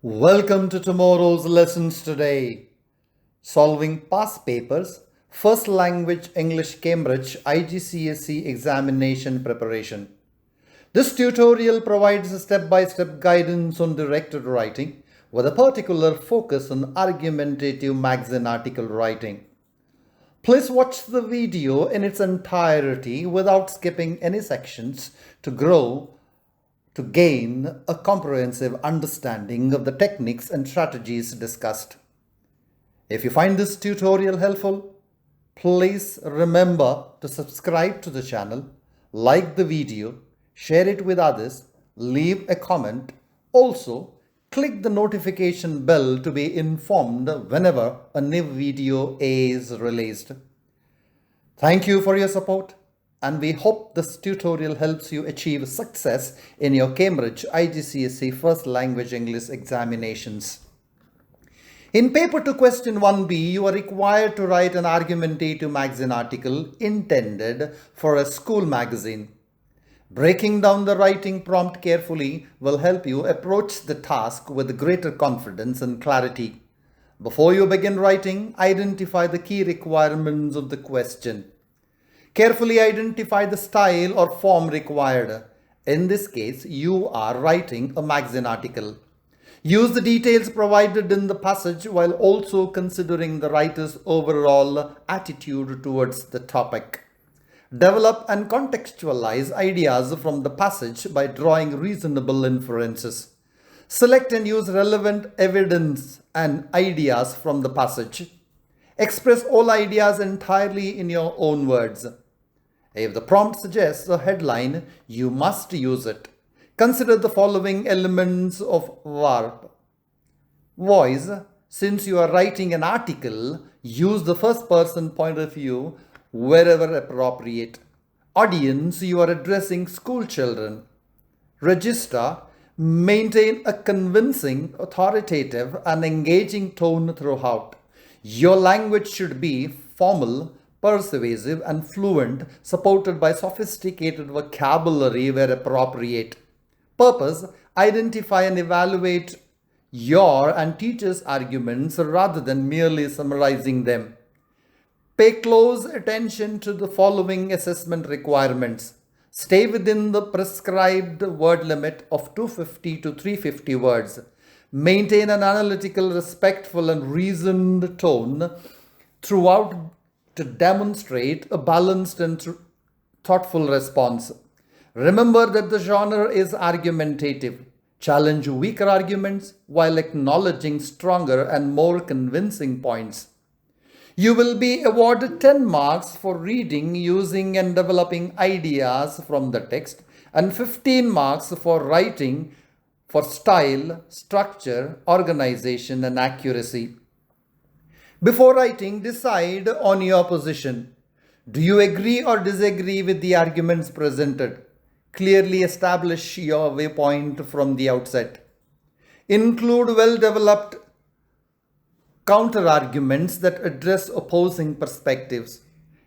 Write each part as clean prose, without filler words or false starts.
Welcome to tomorrow's lessons today. Solving past papers, First Language English Cambridge IGCSE examination preparation. This tutorial provides a step-by-step guidance on directed writing with a particular focus on argumentative magazine article writing. Please watch the video in its entirety without skipping any sections to gain a comprehensive understanding of the techniques and strategies discussed. If you find this tutorial helpful, please remember to subscribe to the channel, like the video, share it with others, leave a comment. Also, click the notification bell to be informed whenever a new video is released. Thank you for your support, and we hope this tutorial helps you achieve success in your Cambridge IGCSE First Language English examinations. In paper 2 question 1b, you are required to write an argumentative magazine article intended for a school magazine. Breaking down the writing prompt carefully will help you approach the task with greater confidence and clarity. Before you begin writing, identify the key requirements of the question. Carefully identify the style or form required. In this case, you are writing a magazine article. Use the details provided in the passage while also considering the writer's overall attitude towards the topic. Develop and contextualize ideas from the passage by drawing reasonable inferences. Select and use relevant evidence and ideas from the passage. Express all ideas entirely in your own words. If the prompt suggests a headline, you must use it. Consider the following elements of VARP. Voice. Since you are writing an article, use the first person point of view wherever appropriate. Audience. You are addressing school children. Register. Maintain a convincing, authoritative, and engaging tone throughout. Your language should be formal, persuasive, and fluent, supported by sophisticated vocabulary where appropriate. Purpose. Identify and evaluate your and teacher's arguments rather than merely summarizing them. Pay close attention to the following assessment requirements. Stay within the prescribed word limit of 250 to 350 words. Maintain an analytical, respectful, and reasoned tone throughout to demonstrate a balanced and thoughtful response. Remember that the genre is argumentative. Challenge weaker arguments while acknowledging stronger and more convincing points. You will be awarded 10 marks for reading, using, and developing ideas from the text, and 15 marks for writing for style, structure, organization, and accuracy. Before writing, decide on your position. Do you agree or disagree with the arguments presented? Clearly establish your viewpoint from the outset. Include well-developed counter-arguments that address opposing perspectives.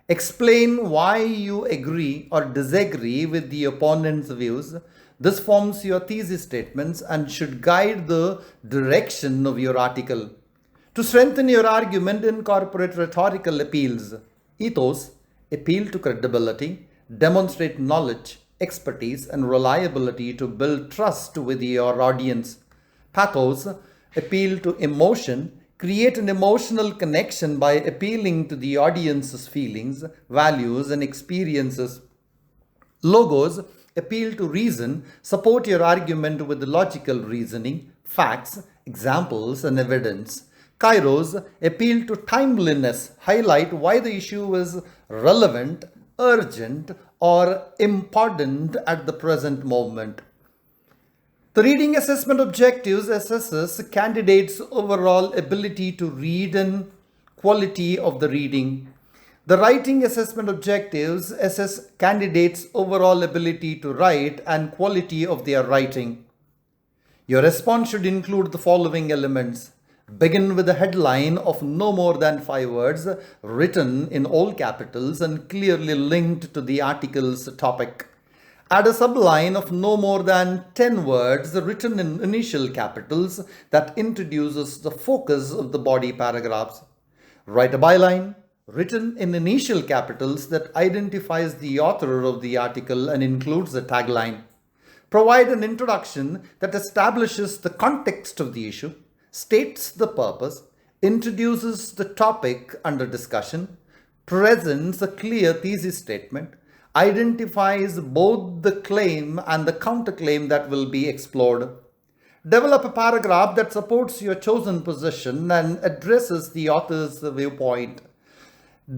Explain why you agree or disagree with the opponent's views. This forms your thesis statements and should guide the direction of your article. To strengthen your argument, incorporate rhetorical appeals. Ethos. Appeal to credibility. Demonstrate knowledge, expertise, and reliability to build trust with your audience. Pathos. Appeal to emotion. Create an emotional connection by appealing to the audience's feelings, values, and experiences. Logos. Appeal to reason. Support your argument with logical reasoning, facts, examples, and evidence. Kairos. Appeal to timeliness. Highlight why the issue is relevant, urgent, or important at the present moment. The reading assessment objectives assesses candidates' overall ability to read and quality of the reading. The writing assessment objectives assess candidates' overall ability to write and quality of their writing. Your response should include the following elements. Begin with a headline of no more than 5 words, written in all capitals and clearly linked to the article's topic. Add a subline of no more than 10 words written in initial capitals that introduces the focus of the body paragraphs. Write a byline written in initial capitals that identifies the author of the article and includes a tagline. Provide an introduction that establishes the context of the issue, states the purpose, introduces the topic under discussion, presents a clear thesis statement, identifies both the claim and the counterclaim that will be explored. Develop a paragraph that supports your chosen position and addresses the author's viewpoint.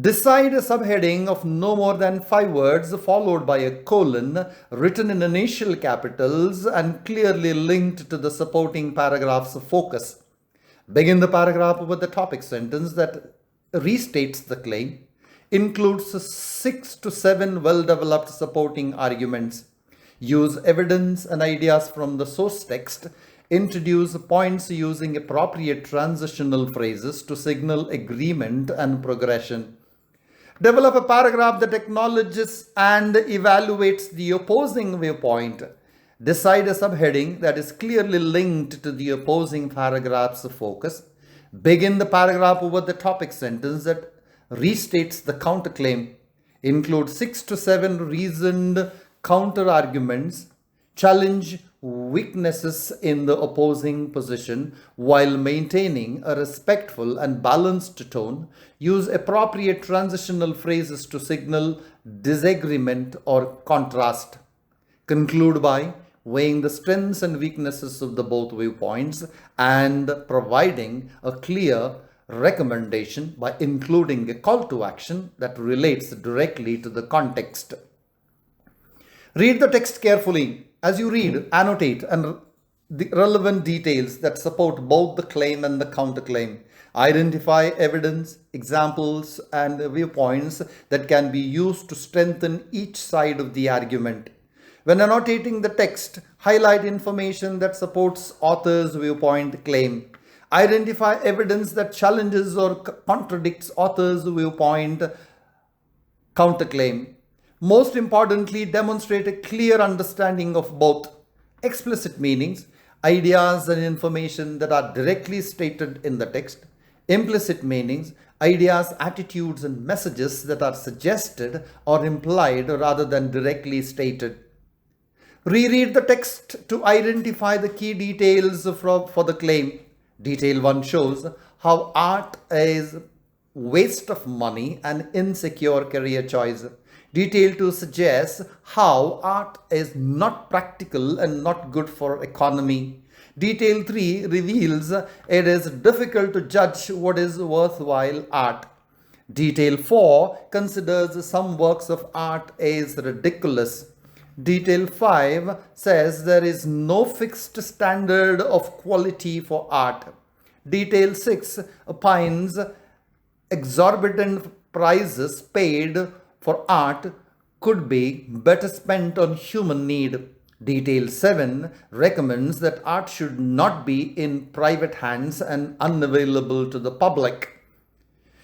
Decide a subheading of no more than 5 words followed by a colon written in initial capitals and clearly linked to the supporting paragraph's focus. Begin the paragraph with the topic sentence that restates the claim, includes 6 to 7 well-developed supporting arguments. Use evidence and ideas from the source text. Introduce points using appropriate transitional phrases to signal agreement and progression. Develop a paragraph that acknowledges and evaluates the opposing viewpoint. Decide a subheading that is clearly linked to the opposing paragraph's focus. Begin the paragraph with the topic sentence that restates the counterclaim. Include 6 to 7 reasoned counter-arguments. Challenge weaknesses in the opposing position while maintaining a respectful and balanced tone. Use appropriate transitional phrases to signal disagreement or contrast. Conclude by weighing the strengths and weaknesses of the both viewpoints and providing a clear recommendation by including a call to action that relates directly to the context. Read the text carefully. As you read, annotate and the relevant details that support both the claim and the counterclaim. Identify evidence, examples, and viewpoints that can be used to strengthen each side of the argument. When annotating the text, highlight information that supports author's viewpoint claim. Identify evidence that challenges or contradicts author's viewpoint counterclaim. Most importantly, demonstrate a clear understanding of both explicit meanings, ideas and information that are directly stated in the text, implicit meanings, ideas, attitudes and messages that are suggested or implied rather than directly stated. Reread the text to identify the key details for the claim. Detail 1 shows how art is waste of money and insecure career choice. Detail 2 suggests how art is not practical and not good for economy. Detail 3 reveals it is difficult to judge what is worthwhile art. Detail 4 considers some works of art as ridiculous. Detail 5 says there is no fixed standard of quality for art. Detail 6 opines exorbitant prices paid for art could be better spent on human need. Detail 7 recommends that art should not be in private hands and unavailable to the public.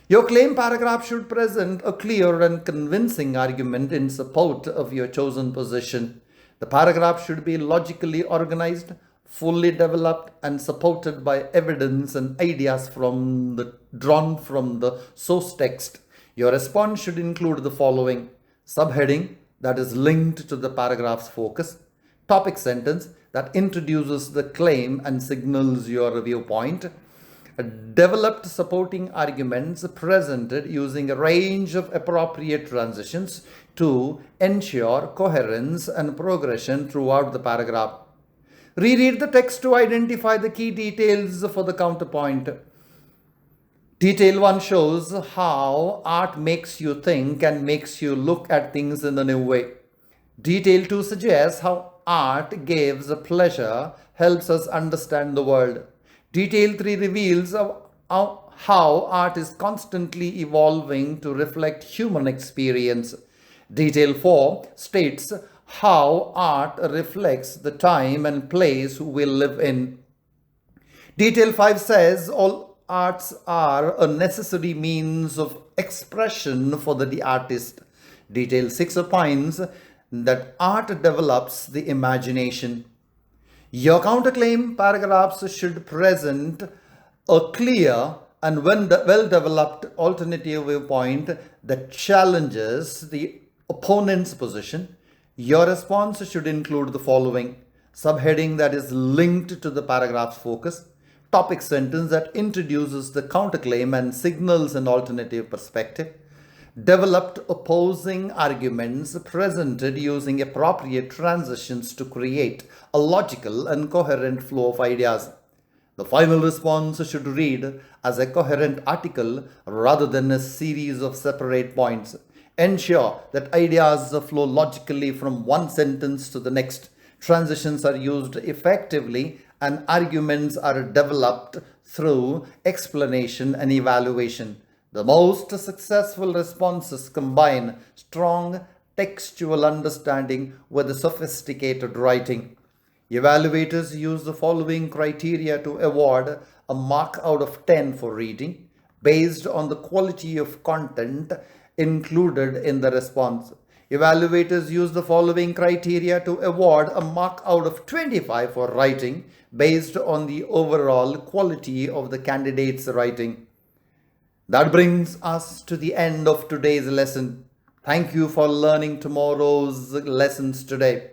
Your claim paragraph should present a clear and convincing argument in support of your chosen position. The paragraph should be logically organized, fully developed, and supported by evidence and ideas drawn from the source text. Your response should include the following: subheading that is linked to the paragraph's focus, topic sentence that introduces the claim and signals your viewpoint, developed supporting arguments presented using a range of appropriate transitions to ensure coherence and progression throughout the paragraph. Reread the text to identify the key details for the counterpoint. Detail 1 shows how art makes you think and makes you look at things in a new way. Detail 2 suggests how art gives pleasure, helps us understand the world. Detail 3 reveals how art is constantly evolving to reflect human experience. Detail 4 states how art reflects the time and place we live in. Detail 5 says all arts are a necessary means of expression for the artist. Detail 6 opines that art develops the imagination. Your counterclaim paragraphs should present a clear and well-developed alternative viewpoint that challenges the opponent's position. Your response should include the following: subheading that is linked to the paragraph's focus, topic sentence that introduces the counterclaim and signals an alternative perspective, developed opposing arguments presented using appropriate transitions to create a logical and coherent flow of ideas. The final response should read as a coherent article rather than a series of separate points. Ensure that ideas flow logically from one sentence to the next. Transitions are used effectively and arguments are developed through explanation and evaluation. The most successful responses combine strong textual understanding with sophisticated writing. Evaluators use the following criteria to award a mark out of 10 for reading based on the quality of content included in the response. Evaluators use the following criteria to award a mark out of 25 for writing based on the overall quality of the candidate's writing. That brings us to the end of today's lesson. Thank you for learning tomorrow's lessons today.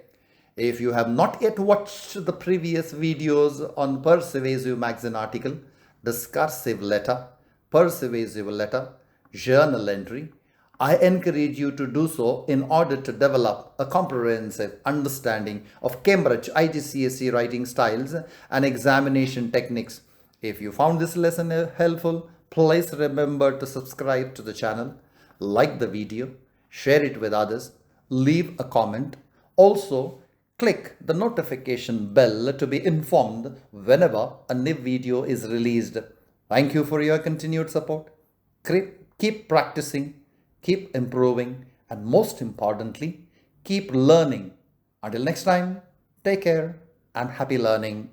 If you have not yet watched the previous videos on persuasive magazine article, discursive letter, persuasive letter, journal entry, I encourage you to do so in order to develop a comprehensive understanding of Cambridge IGCSE writing styles and examination techniques. If you found this lesson helpful, please remember to subscribe to the channel, like the video, share it with others, leave a comment. Also, click the notification bell to be informed whenever a new video is released. Thank you for your continued support. Keep practicing, keep improving, and most importantly, keep learning. Until next time, take care and happy learning.